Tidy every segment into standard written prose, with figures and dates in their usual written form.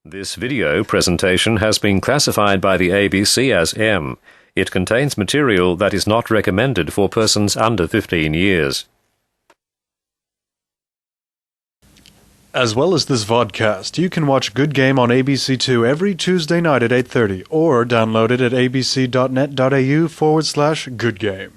This video presentation has been classified by the ABC as M. It contains material that is not recommended for persons under 15 years. As well as this vodcast, you can watch Good Game on ABC2 every Tuesday night at 8:30 or download it at abc.net.au/goodgame.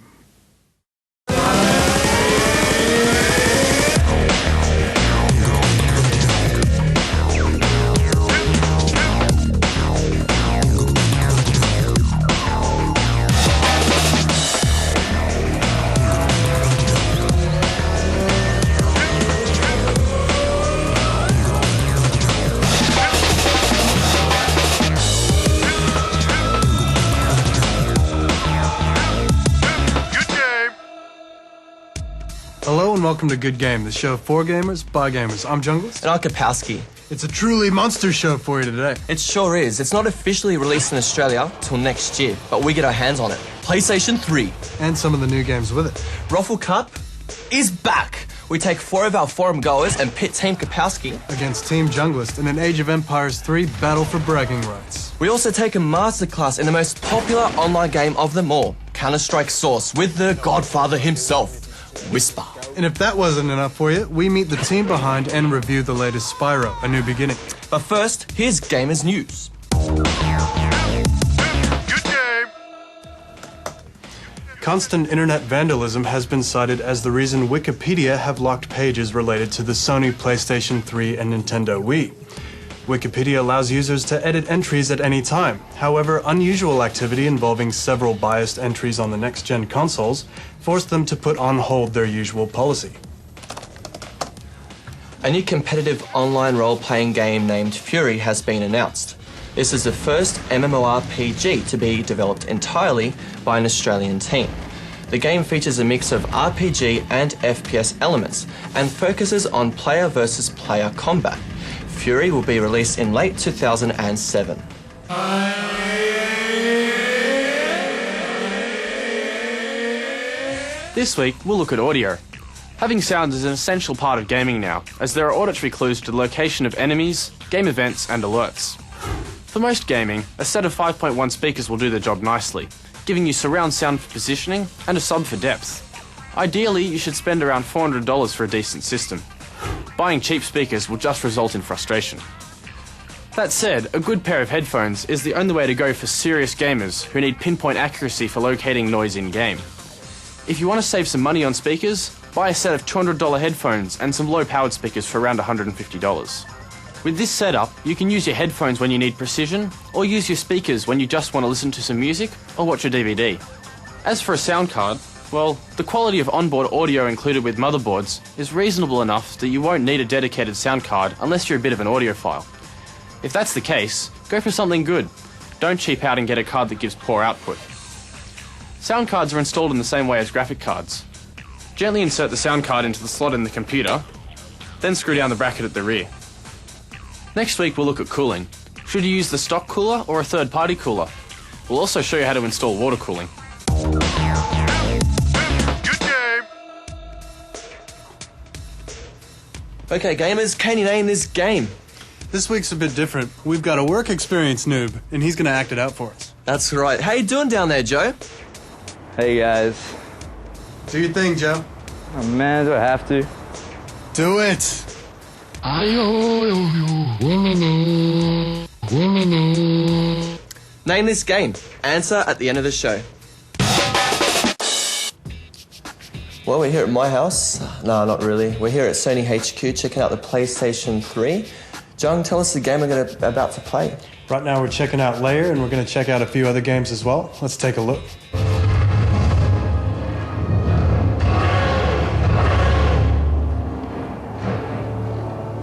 Hello and welcome to Good Game, the show for gamers, by gamers. I'm Junglist. And I'm Kapowski. It's a truly monster show for you today. It sure is. It's not officially released in Australia till next year, but we get our hands on it. PlayStation 3. And some of the new games with it. Ruffle Cup is back. We take 4 of our forum goers and pit Team Kapowski Against Team Junglist in an Age of Empires 3 battle for bragging rights. We also take a masterclass in the most popular online game of them all, Counter-Strike Source, with the Godfather himself, Whisper. And if that wasn't enough for you, we meet the team behind and review the latest Spyro, A New Beginning. But first, here's Gamers News. Good game! Constant internet vandalism has been cited as the reason Wikipedia have locked pages related to the Sony PlayStation 3 and Nintendo Wii. Wikipedia allows users to edit entries at any time. However, unusual activity involving several biased entries on the next-gen consoles forced them to put on hold their usual policy. A new competitive online role-playing game named Fury has been announced. This is the first MMORPG to be developed entirely by an Australian team. The game features a mix of RPG and FPS elements and focuses on player versus player combat. Fury will be released in late 2007. This week, we'll look at audio. Having sound is an essential part of gaming now, as there are auditory clues to the location of enemies, game events, and alerts. For most gaming, a set of 5.1 speakers will do the job nicely, giving you surround sound for positioning and a sub for depth. Ideally, you should spend around $400 for a decent system. Buying cheap speakers will just result in frustration. That said, a good pair of headphones is the only way to go for serious gamers who need pinpoint accuracy for locating noise in-game. If you want to save some money on speakers, buy a set of $200 headphones and some low-powered speakers for around $150. With this setup, you can use your headphones when you need precision, or use your speakers when you just want to listen to some music or watch a DVD. As for a sound card, well, the quality of onboard audio included with motherboards is reasonable enough that you won't need a dedicated sound card unless you're a bit of an audiophile. If that's the case, go for something good. Don't cheap out and get a card that gives poor output. Sound cards are installed in the same way as graphic cards. Gently insert the sound card into the slot in the computer, then screw down the bracket at the rear. Next week we'll look at cooling. Should you use the stock cooler or a third-party cooler? We'll also show you how to install water cooling. Okay, gamers, can you name this game? This week's a bit different. We've got a work experience noob, and he's going to act it out for us. That's right. How you doing down there, Joe? Hey guys. Do your thing, Joe. Oh man, do I have to? Do it! Name this game. Answer at the end of the show. Well, we're here at my house. No, not really. We're here at Sony HQ checking out the PlayStation 3. Jung, tell us the game we're about to play. Right now we're checking out Layer, and we're going to check out a few other games as well. Let's take a look.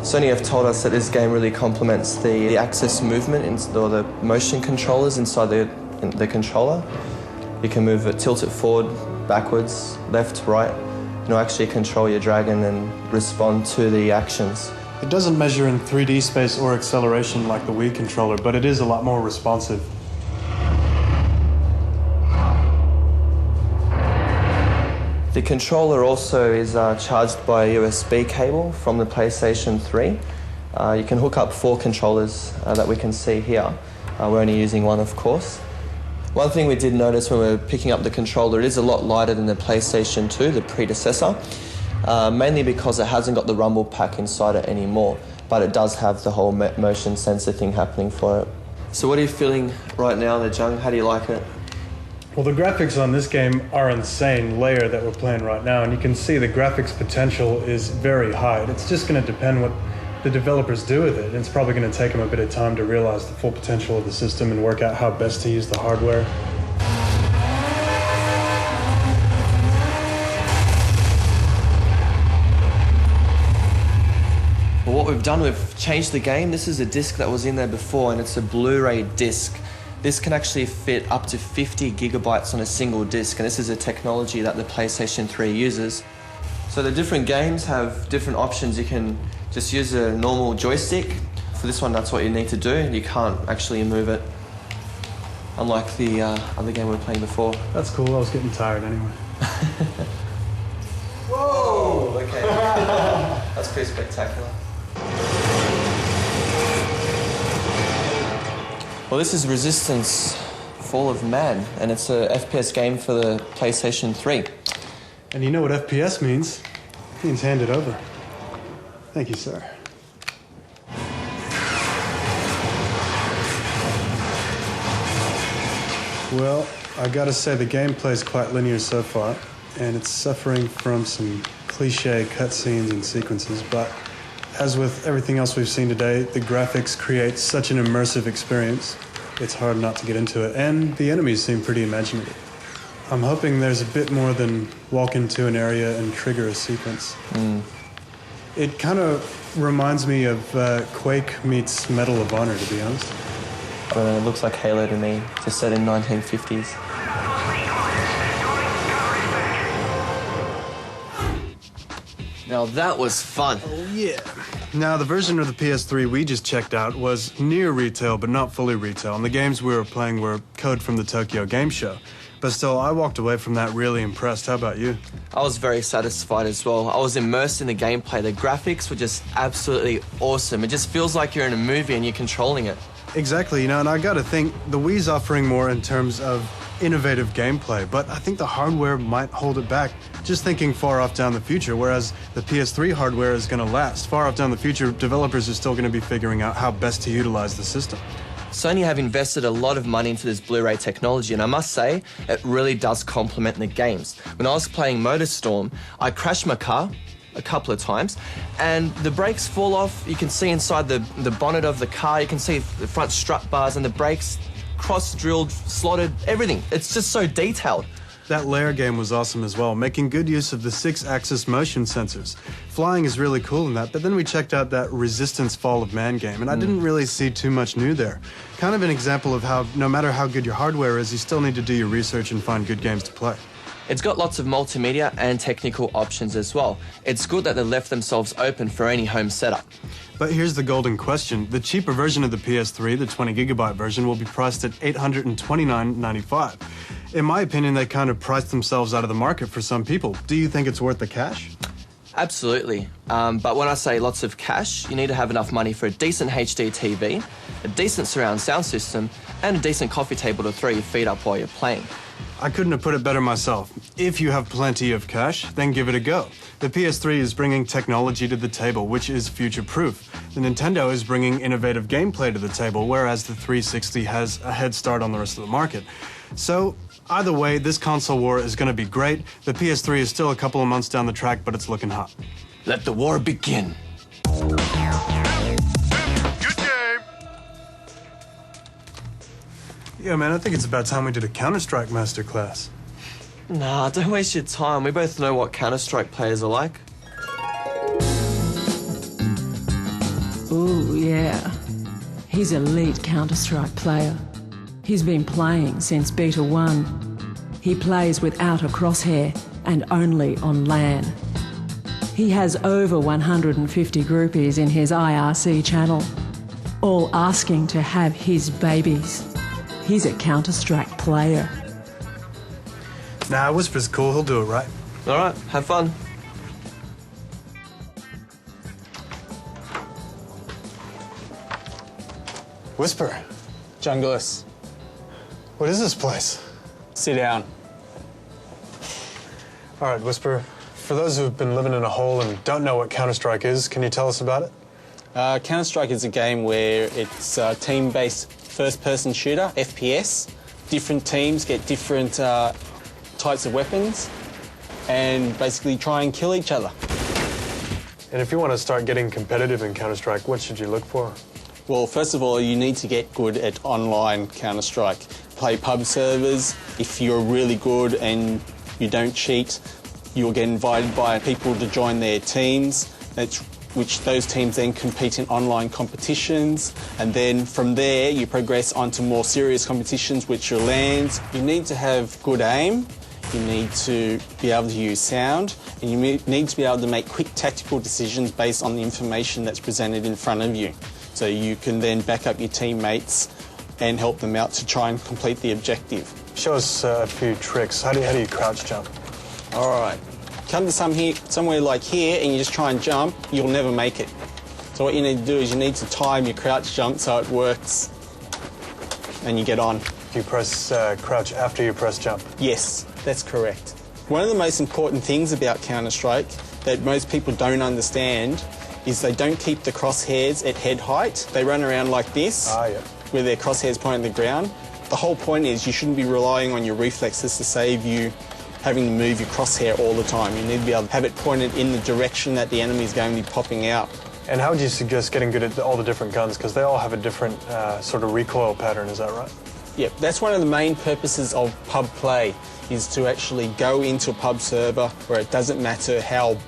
Sony have told us that this game really complements the axis movement or the motion controllers inside the controller. You can move it, tilt it forward, backwards, left, right. You'll actually control your dragon and respond to the actions. It doesn't measure in 3D space or acceleration like the Wii controller, but it is a lot more responsive. The controller also is charged by a USB cable from the PlayStation 3. You can hook up 4 controllers that we can see here. We're only using one, of course. One thing we did notice when we were picking up the controller, it is a lot lighter than the PlayStation 2, the predecessor, mainly because it hasn't got the rumble pack inside it anymore, but it does have the whole motion sensor thing happening for it. So what are you feeling right now there, Jung? How do you like it? Well, the graphics on this game are insane, layer that we're playing right now, and you can see the graphics potential is very high. It's just going to depend what the developers do with it, and it's probably going to take them a bit of time to realize the full potential of the system and work out how best to use the hardware. Well, what we've done, we've changed the game. This is a disc that was in there before, and it's a Blu-ray disc. This can actually fit up to 50 gigabytes on a single disc, and this is a technology that the PlayStation 3 uses. So the different games have different options. You can just use a normal joystick. For this one, that's what you need to do. You can't actually move it, unlike the other game we were playing before. That's cool, I was getting tired anyway. Whoa! Okay. That's pretty spectacular. Well, this is Resistance Fall of Man, and it's a FPS game for the PlayStation 3. And you know what FPS means? It means hand it over. Thank you, sir. Well, I gotta say the gameplay's quite linear so far, and it's suffering from some cliche cutscenes and sequences, but as with everything else we've seen today, the graphics create such an immersive experience, it's hard not to get into it, and the enemies seem pretty imaginative. I'm hoping there's a bit more than walk into an area and trigger a sequence. It kind of reminds me of Quake meets Medal of Honor, to be honest. I don't know, it looks like Halo to me, just set in 1950s. Now that was fun. Oh yeah. Now the version of the PS3 we just checked out was near retail but not fully retail, and the games we were playing were code from the Tokyo Game Show. But still, I walked away from that really impressed. How about you? I was very satisfied as well. I was immersed in the gameplay. The graphics were just absolutely awesome. It just feels like you're in a movie and you're controlling it. Exactly, and I gotta think, the Wii's offering more in terms of innovative gameplay, but I think the hardware might hold it back, just thinking far off down the future, whereas the PS3 hardware is gonna last. Far off down the future, developers are still gonna be figuring out how best to utilize the system. Sony have invested a lot of money into this Blu-ray technology, and I must say, it really does complement the games. When I was playing Motorstorm, I crashed my car a couple of times, and the brakes fall off. You can see inside the bonnet of the car, you can see the front strut bars and the brakes cross-drilled, slotted, everything. It's just so detailed. That layer game was awesome as well, making good use of the 6-axis motion sensors. Flying is really cool in that, but then we checked out that Resistance Fall of Man game, and I didn't really see too much new there. Kind of an example of how, no matter how good your hardware is, you still need to do your research and find good games to play. It's got lots of multimedia and technical options as well. It's good that they left themselves open for any home setup. But here's the golden question. The cheaper version of the PS3, the 20GB version, will be priced at $829.95. In my opinion, they kind of priced themselves out of the market for some people. Do you think it's worth the cash? Absolutely. But when I say lots of cash, you need to have enough money for a decent HD TV, a decent surround sound system, and a decent coffee table to throw your feet up while you're playing. I couldn't have put it better myself. If you have plenty of cash, then give it a go. The PS3 is bringing technology to the table, which is future-proof. The Nintendo is bringing innovative gameplay to the table, whereas the 360 has a head start on the rest of the market. So, either way, this console war is going to be great. The PS3 is still a couple of months down the track, but it's looking hot. Let the war begin. Good game. Yeah, man, I think it's about time we did a Counter-Strike Masterclass. Nah, don't waste your time. We both know what Counter-Strike players are like. Ooh, yeah. He's elite Counter-Strike player. He's been playing since Beta 1. He plays without a crosshair and only on LAN. He has over 150 groupies in his IRC channel, all asking to have his babies. He's a Counter-Strike player. Nah, Whisper's cool. He'll do it right. All right, have fun. Whisper, Junglist, what is this place? sit down. All right, Whisper, for those who've been living in a hole and don't know what Counter-Strike is, can you tell us about it? Counter-Strike is a game where it's a team-based first-person shooter, FPS. Different teams get different types of weapons and basically try and kill each other. And if you want to start getting competitive in Counter-Strike, what should you look for? Well, first of all, you need to get good at online Counter-Strike. Play pub servers. If you're really good and you don't cheat, you'll get invited by people to join their teams, which those teams then compete in online competitions. And then from there, you progress onto more serious competitions, which are LANs. You need to have good aim. You need to be able to use sound, and you need to be able to make quick tactical decisions based on the information that's presented in front of you. So you can then back up your teammates and help them out to try and complete the objective. Show us a few tricks. How do you crouch jump? All right. Come to somewhere like here and you just try and jump, you'll never make it. So what you need to do is you need to time your crouch jump so it works and you get on. You press crouch after you press jump. Yes, that's correct. One of the most important things about Counter-Strike that most people don't understand is they don't keep the crosshairs at head height. They run around like this, with their crosshairs pointing at the ground. The whole point is you shouldn't be relying on your reflexes to save you having to move your crosshair all the time. You need to be able to have it pointed in the direction that the enemy is going to be popping out. And how would you suggest getting good at all the different guns? Because they all have a different sort of recoil pattern, is that right? Yep, that's one of the main purposes of pub play, is to actually go into a pub server where it doesn't matter how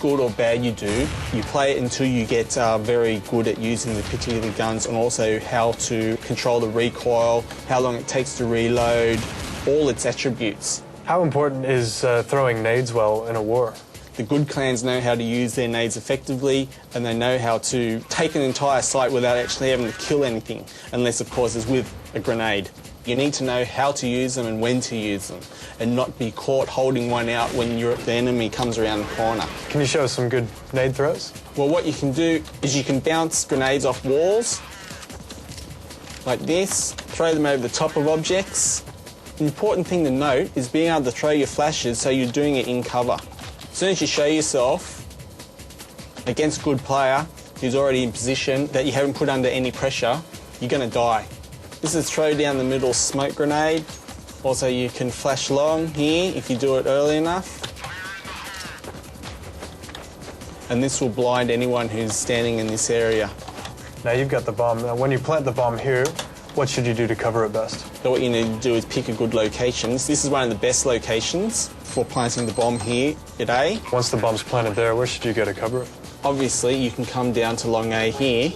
good or bad you do, you play it until you get very good at using the particular guns, and also how to control the recoil, how long it takes to reload, all its attributes. How important is throwing nades well in a war? The good clans know how to use their nades effectively, and they know how to take an entire site without actually having to kill anything, unless of course it's with a grenade. You need to know how to use them and when to use them, and not be caught holding one out when the enemy comes around the corner. Can you show us some good nade throws? Well, what you can do is you can bounce grenades off walls, like this, throw them over the top of objects. The important thing to note is being able to throw your flashes so you're doing it in cover. As soon as you show yourself against a good player who's already in position that you haven't put under any pressure, you're going to die. This is throw down the middle smoke grenade. Also, you can flash long here if you do it early enough. And this will blind anyone who's standing in this area. Now you've got the bomb. Now when you plant the bomb here, what should you do to cover it best? So what you need to do is pick a good location. This is one of the best locations for planting the bomb here at A. Once the bomb's planted there, where should you go to cover it? Obviously, you can come down to long A here.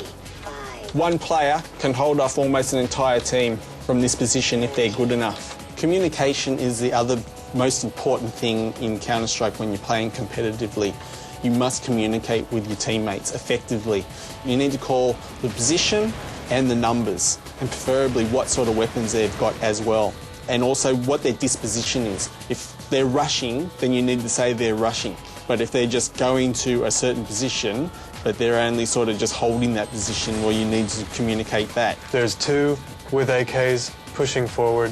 One player can hold off almost an entire team from this position if they're good enough. Communication is the other most important thing in Counter-Strike when you're playing competitively. You must communicate with your teammates effectively. You need to call the position and the numbers, and preferably what sort of weapons they've got as well, and also what their disposition is. If they're rushing, then you need to say they're rushing. But if they're just going to a certain position, but they're only sort of just holding that position, well, you need to communicate that. There's two with AKs pushing forward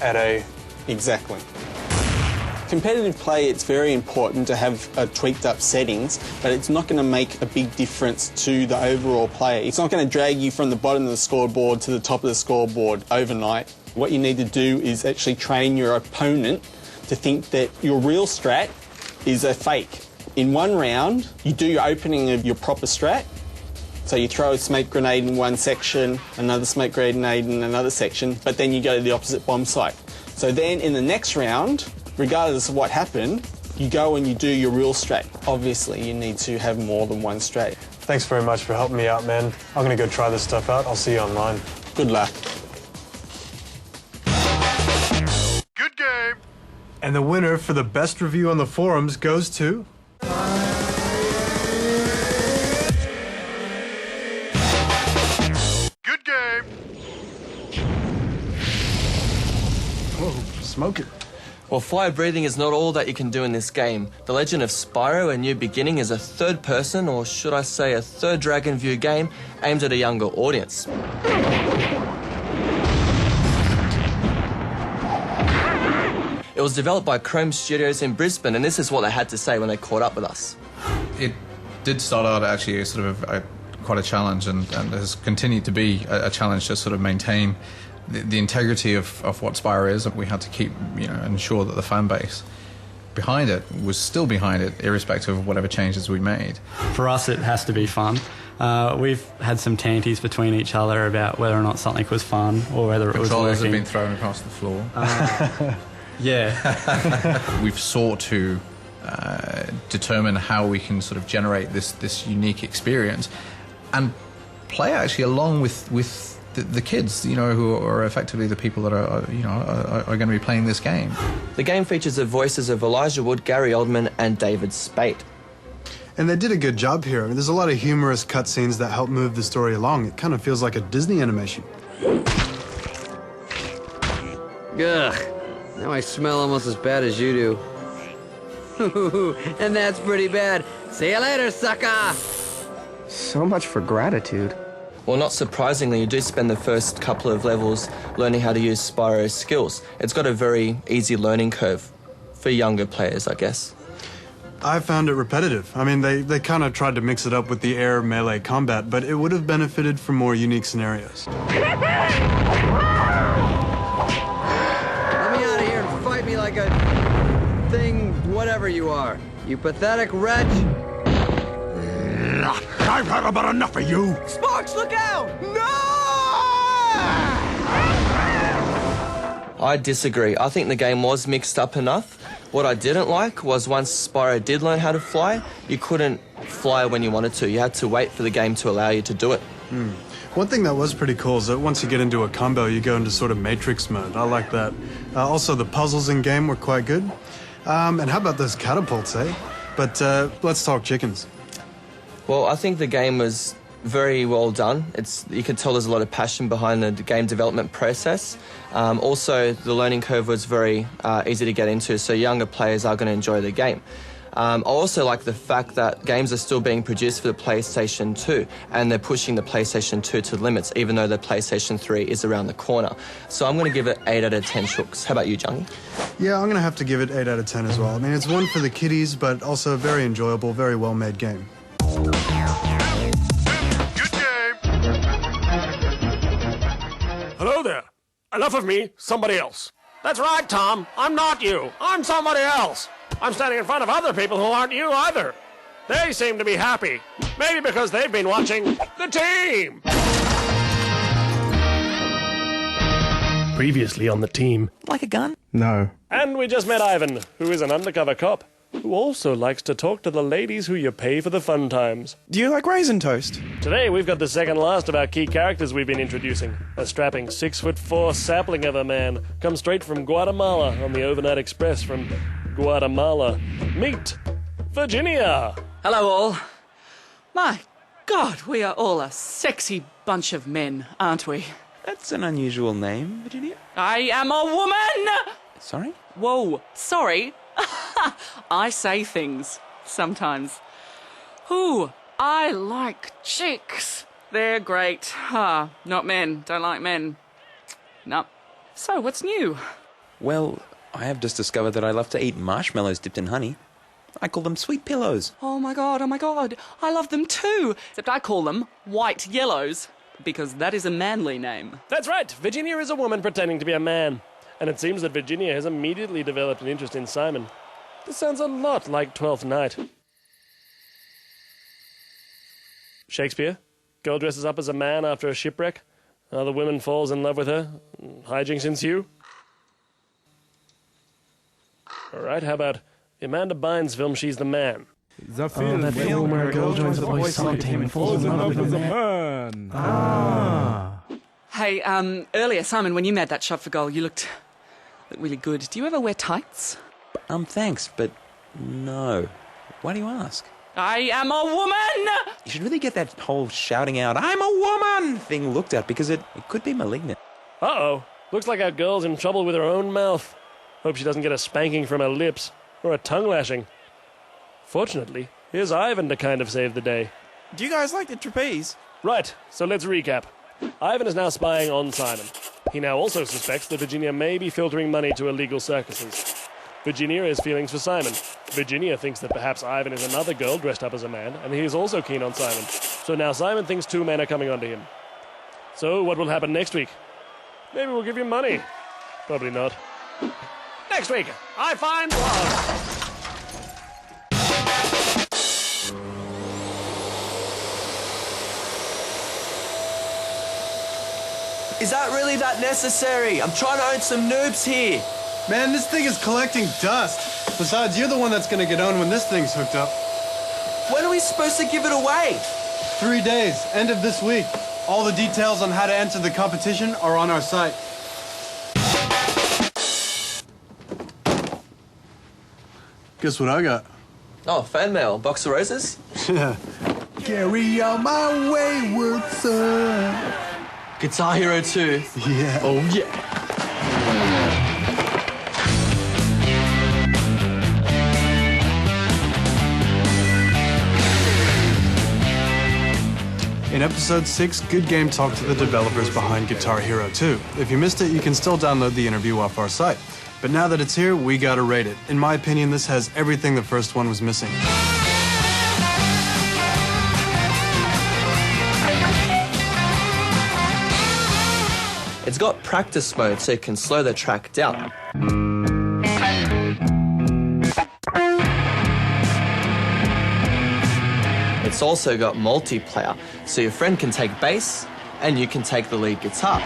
at A. Exactly. Competitive play, it's very important to have tweaked up settings, but it's not going to make a big difference to the overall play. It's not going to drag you from the bottom of the scoreboard to the top of the scoreboard overnight. What you need to do is actually train your opponent to think that your real strat is a fake. In one round, you do your opening of your proper strat. So you throw a smoke grenade in one section, another smoke grenade in another section, but then you go to the opposite bomb site. So then in the next round, regardless of what happened, you go and you do your real strat. Obviously, you need to have more than one strat. Thanks very much for helping me out, man. I'm going to go try this stuff out. I'll see you online. Good luck. Good game. And the winner for the best review on the forums goes to... Good game. Whoa, smoke it. Well, fire breathing is not all that you can do in this game. The Legend of Spyro: A New Beginning is a third-person, or should I say a third-dragon view game aimed at a younger audience. It was developed by Chrome Studios in Brisbane, and this is what they had to say when they caught up with us. It did start out actually sort of quite a challenge, and has continued to be a challenge to sort of maintain the integrity of what Spyro is. We had to keep, ensure that the fan base behind it was still behind it, irrespective of whatever changes we made. For us, it has to be fun. We've had some tanties between each other about whether or not something was fun or whether it was working. Controllers have been thrown across the floor. Yeah. We've sought to determine how we can sort of generate this unique experience and play actually along with the kids, who are effectively the people that are going to be playing this game. The game features the voices of Elijah Wood, Gary Oldman, and David Spade. And they did a good job here. I mean, there's a lot of humorous cutscenes that help move the story along. It kind of feels like a Disney animation. Ugh. Now I smell almost as bad as you do. And that's pretty bad. See you later, sucker! So much for gratitude. Well, not surprisingly, you do spend the first couple of levels learning how to use Spyro's skills. It's got a very easy learning curve for younger players, I guess. I found it repetitive. I mean, they kind of tried to mix it up with the air melee combat, but it would have benefited from more unique scenarios. Let me out of here and fight me like a thing, whatever you are. You pathetic wretch. I've had about enough of you! Sparks, look out! No! I disagree. I think the game was mixed up enough. What I didn't like was once Spyro did learn how to fly, you couldn't fly when you wanted to. You had to wait for the game to allow you to do it. One thing that was pretty cool is that once you get into a combo, you go into sort of Matrix mode. I like that. Also, the puzzles in game were quite good. And how about those catapults, eh? But let's talk chickens. Well, I think the game was very well done. You could tell there's a lot of passion behind the game development process. Also, the learning curve was very easy to get into, so younger players are going to enjoy the game. I also like the fact that games are still being produced for the PlayStation 2, and they're pushing the PlayStation 2 to the limits, even though the PlayStation 3 is around the corner. So I'm going to give it 8 out of 10 shooks. How about you, Jungie? Yeah, I'm going to have to give it 8 out of 10 as well. I mean, it's one for the kiddies, but also a very enjoyable, very well-made game. Good game! Hello there. Enough of me, somebody else. That's right, Tom. I'm not you. I'm somebody else. I'm standing in front of other people who aren't you either. They seem to be happy. Maybe because they've been watching The Team. Previously on The Team. Like a gun? No. And we just met Ivan, who is an undercover cop, who also likes to talk to the ladies who you pay for the fun times. Do you like raisin toast? Today we've got the second last of our key characters we've been introducing. A strapping 6'4" sapling of a man, comes straight from Guatemala on the overnight express from Guatemala. Meet Virginia! Hello all. My God, we are all a sexy bunch of men, aren't we? That's an unusual name, Virginia. I am a woman! Sorry? Whoa, sorry. I say things, sometimes. Ooh, I like chicks. They're great. Not men. Don't like men. Nope. So, what's new? Well, I have just discovered that I love to eat marshmallows dipped in honey. I call them sweet pillows. Oh my God, I love them too. Except I call them white yellows, because that is a manly name. That's right, Virginia is a woman pretending to be a man. And it seems that Virginia has immediately developed an interest in Simon. This sounds a lot like Twelfth Night. Shakespeare? Girl dresses up as a man after a shipwreck. Other woman falls in love with her. Hijinks ensue. Alright, how about the Amanda Bynes film She's the Man? The film where a girl joins the boys' soccer team and falls in love with a man. Hey, earlier, Simon, when you made that shot for goal, you looked really good. Do you ever wear tights? Thanks, but no. Why do you ask? I am a woman! You should really get that whole shouting out, I'm a woman thing looked at, because it could be malignant. Uh-oh. Looks like our girl's in trouble with her own mouth. Hope she doesn't get a spanking from her lips, or a tongue lashing. Fortunately, here's Ivan to kind of save the day. Do you guys like the trapeze? Right, so let's recap. Ivan is now spying on Simon. He now also suspects that Virginia may be filtering money to illegal circuses. Virginia has feelings for Simon. Virginia thinks that perhaps Ivan is another girl dressed up as a man, and he is also keen on Simon. So now Simon thinks two men are coming onto him. So what will happen next week? Maybe we'll give you money. Probably not. Next week, I find love. Is that really that necessary? I'm trying to own some noobs here. Man, this thing is collecting dust. Besides, you're the one that's gonna get owned when this thing's hooked up. When are we supposed to give it away? 3 days, end of this week. All the details on how to enter the competition are on our site. Guess what I got? Oh, fan mail. Box of roses? Yeah. Carry on my wayward son. Guitar Hero 2. Yeah. Oh, yeah. In episode 6, Good Game talked to the developers behind Guitar Hero 2. If you missed it, you can still download the interview off our site. But now that it's here, we gotta rate it. In my opinion, this has everything the first one was missing. It's got practice mode so you can slow the track down. It's also got multiplayer, so your friend can take bass and you can take the lead guitar.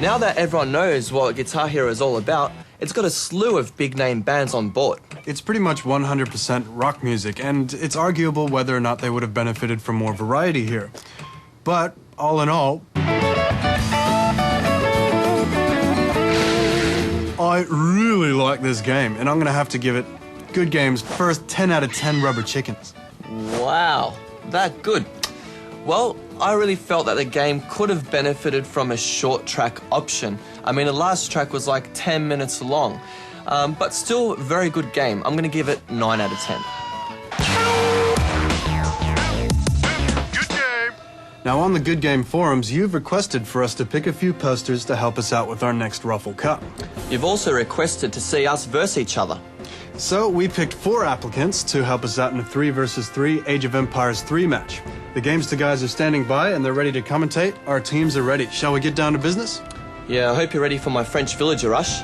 Now that everyone knows what Guitar Hero is all about, it's got a slew of big-name bands on board. It's pretty much 100% rock music, and it's arguable whether or not they would have benefited from more variety here. But, all in all, I really like this game, and I'm gonna have to give it Good Game's first 10 out of 10 rubber chickens. Wow, that good. Well, I really felt that the game could have benefited from a short track option. I mean, the last track was like 10 minutes long, but still very good game. I'm gonna give it 9 out of 10. Good game! Now on the Good Game forums, you've requested for us to pick a few posters to help us out with our next Ruffle Cup. You've also requested to see us verse each other. So we picked 4 applicants to help us out in a 3 versus 3 Age of Empires 3 match. The Gamester guys are standing by and they're ready to commentate. Our teams are ready. Shall we get down to business? Yeah, I hope you're ready for my French villager rush.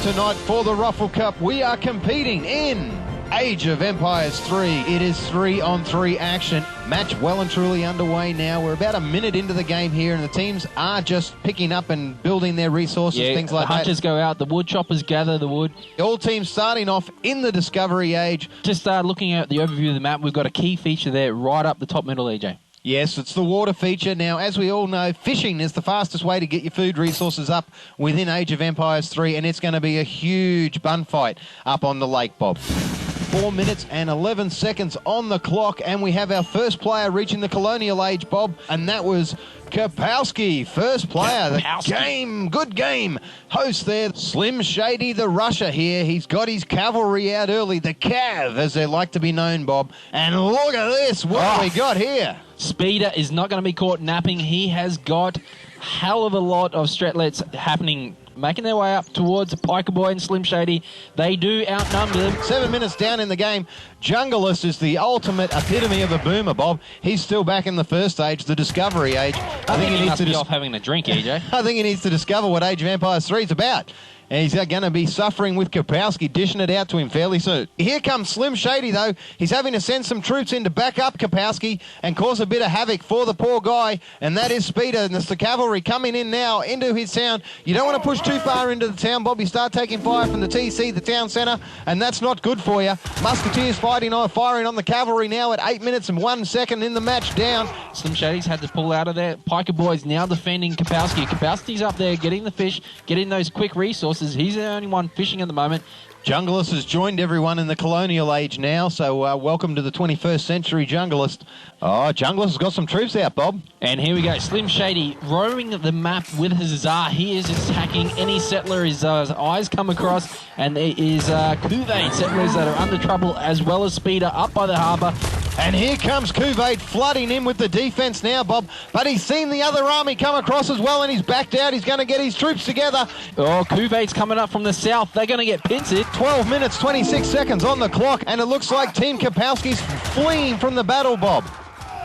Tonight for the Ruffle Cup, we are competing in Age of Empires 3. It is 3-on-3 action. Match well and truly underway now. We're about a minute into the game here, and the teams are just picking up and building their resources, things like that. The hunters go out, the wood choppers gather the wood. All teams starting off in the Discovery Age. Just looking at the overview of the map, we've got a key feature there right up the top middle, EJ. Yes, it's the water feature. Now, as we all know, fishing is the fastest way to get your food resources up within Age of Empires 3, and it's going to be a huge bun fight up on the lake, Bob. 4 minutes and 11 seconds on the clock, and we have our first player reaching the Colonial Age, Bob, and that was Kapowski, first player. The Good Game host there. Slim Shady, the Rusher here. He's got his cavalry out early, the Cav, as they like to be known, Bob. And look at this, what we got here. Speeder is not going to be caught napping. He has got a hell of a lot of stretlets happening, making their way up towards Piker Boy and Slim Shady. They do outnumber them. 7 minutes down in the game. Junglist is the ultimate epitome of a boomer, Bob. He's still back in the first age, the Discovery Age. I think he needs to be off having a drink, EJ. I think he needs to discover what Age of Empires 3 is about. And he's going to be suffering with Kapowski, dishing it out to him fairly soon. Here comes Slim Shady, though. He's having to send some troops in to back up Kapowski and cause a bit of havoc for the poor guy, and that is Speeder. And it's the cavalry coming in now into his town. You don't want to push too far into the town, Bob. You start taking fire from the TC, the town centre, and that's not good for you. Musketeers firing on the cavalry now at 8 minutes and 1 second in the match down. Slim Shady's had to pull out of there. Piker Boy's now defending Kapowski. Kapowski's up there getting the fish, getting those quick resources. He's the only one fishing at the moment. Junglist has joined everyone in the colonial age now, so welcome to the 21st century Junglist. Oh, Junglist has got some troops out, Bob. And here we go, Slim Shady roaming the map with his Hussar. He is attacking any settler his eyes come across, and there is Cuvade settlers that are under trouble, as well as Speeder up by the harbour. And here comes Cuvade flooding in with the defence now, Bob. But he's seen the other army come across as well, and he's backed out. He's going to get his troops together. Oh, Cuvade's coming up from the south. They're going to get pincered. 12 minutes, 26 seconds on the clock, and it looks like Team Kapowski's fleeing from the battle, Bob.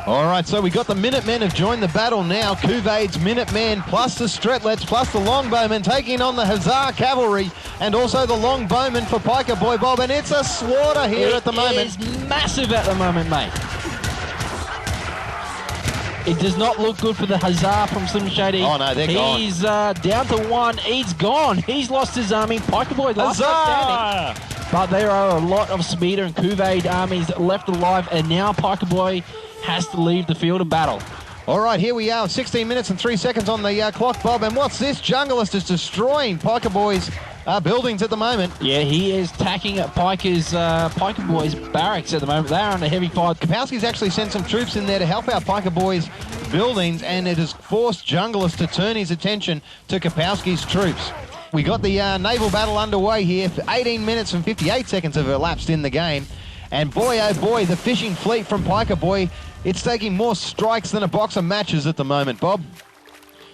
All right, so we got the Minutemen have joined the battle now. Cuvade's Minutemen plus the Stretlets plus the Longbowmen taking on the Hussar Cavalry and also the Longbowmen for Piker Boy, Bob. And it's a slaughter here at the moment. It is massive at the moment, mate. It does not look good for the Hussar from Slim Shady. Oh, no, they're gone. He's down to one. He's gone. He's lost his army. Piker Boy last standing. But there are a lot of Speeder and Cuvade armies left alive, and now Piker Boy has to leave the field of battle. All right, here we are, 16 minutes and 3 seconds on the clock, Bob. And what's this? Junglist is destroying Piker Boy's buildings at the moment. Yeah, he is attacking Piker Boy's barracks at the moment. They're under heavy fire. Kapowski's actually sent some troops in there to help out Piker Boy's buildings, and it has forced Junglist to turn his attention to Kapowski's troops. We got the naval battle underway here. 18 minutes and 58 seconds have elapsed in the game. And boy, oh boy, the fishing fleet from Piker Boy, it's taking more strikes than a box of matches at the moment, Bob.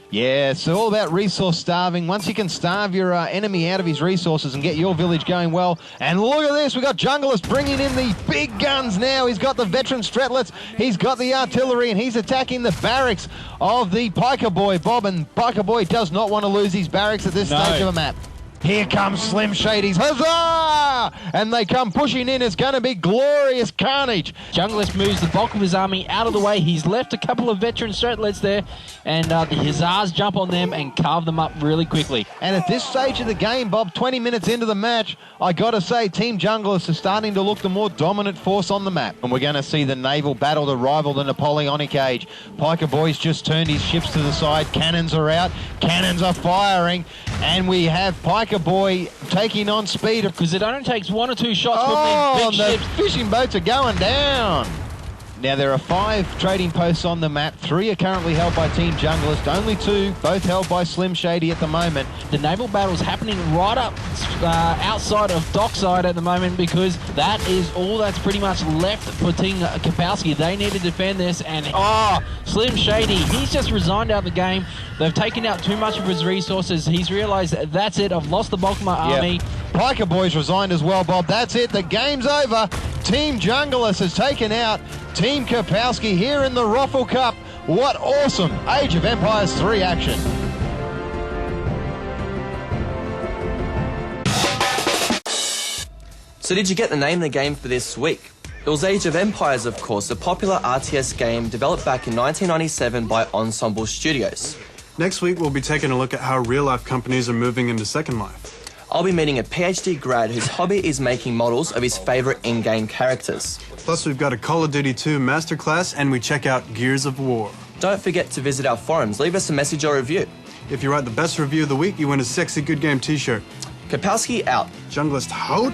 Yeah, it's all about resource starving. Once you can starve your enemy out of his resources and get your village going well. And look at this, we got Junglist bringing in the big guns now. He's got the veteran Stretlets, he's got the artillery, and he's attacking the barracks of the Piker Boy, Bob. And Piker Boy does not want to lose his barracks at this stage of a map. Here comes Slim Shady's Huzzah! And they come pushing in. It's going to be glorious carnage. Junglist moves the bulk of his army out of the way. He's left a couple of veteran Stretlets there, and the Hussars jump on them and carve them up really quickly. And at this stage of the game, Bob, 20 minutes into the match, I got to say, Team Junglist is starting to look the more dominant force on the map. And we're going to see the naval battle to rival the Napoleonic age. Piker Boy's just turned his ships to the side. Cannons are out. Cannons are firing. And we have Piker Boy taking on Speeder. Because it only takes one or two shots from these big ships. Fishing boats are going down. Now, there are 5 trading posts on the map. 3 are currently held by Team Junglist. Only 2, both held by Slim Shady at the moment. The naval battle's happening right up outside of Dockside at the moment, because that is all that's pretty much left for Team Kapowski. They need to defend this, and Slim Shady, he's just resigned out the game. They've taken out too much of his resources. He's realised that's it, I've lost the bulk of my army. Piker Boy's resigned as well, Bob. That's it, the game's over. Team Junglist has taken out Team Kapowski here in the Roffle Cup. What awesome Age of Empires 3 action. So did you get the name of the game for this week? It was Age of Empires, of course, a popular RTS game developed back in 1997 by Ensemble Studios. Next week, we'll be taking a look at how real-life companies are moving into Second Life. I'll be meeting a PhD grad whose hobby is making models of his favourite in-game characters. Plus, we've got a Call of Duty 2 Masterclass, and we check out Gears of War. Don't forget to visit our forums. Leave us a message or review. If you write the best review of the week, you win a sexy Good Game t-shirt. Kapowski out. Junglist out.